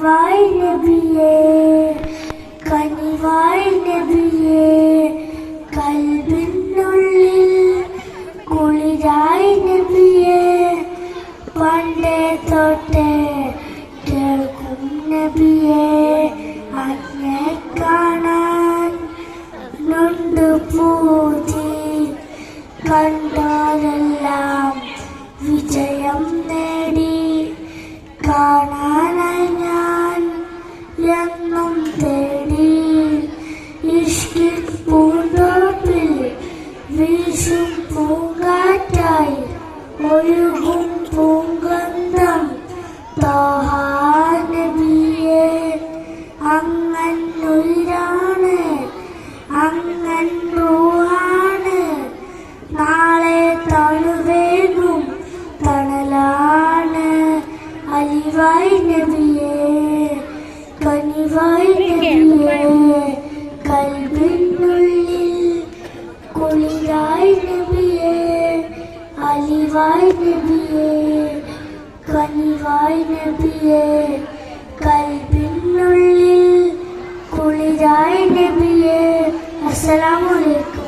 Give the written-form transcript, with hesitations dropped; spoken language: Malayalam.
കനിവായി നബിയേ കനിവായി നബിയേ കൽബിനുള്ളിൽ കുളിരായി നബിയേ പണ്ടേ തൊട്ടേ കേൾക്കും നബിയേ അങ്ങേ കാണാൻ നൊണ്ടു പൂതി കണ്ടോരെല്ലാം വിജയം നേടി കാണാനായി ഞാൻ എന്നും തേടി ഇഷ്കിൻ പൂന്തോപ്പിൽ വീശും പൂങ്കാറ്റായി ഒഴുകും പൂങ്കന്ധം ത്വാഹ നബിയേ അങ്ങൻ ഉയിരാണ് അങ്ങൻ റൂഹാണ് നാളെ തണുവേകും തണലാണ് അലിവായി നബിയേ കനിവായി നബിയേ കൽബിനുള്ളിൽ കുളിരായി നബിയേ അലിവായി നബിയേ കനിവായി നബിയേ കൽബിനുള്ളിൽ കുളിരായി നബിയേ. അസ്സലാമു അലൈക്കും.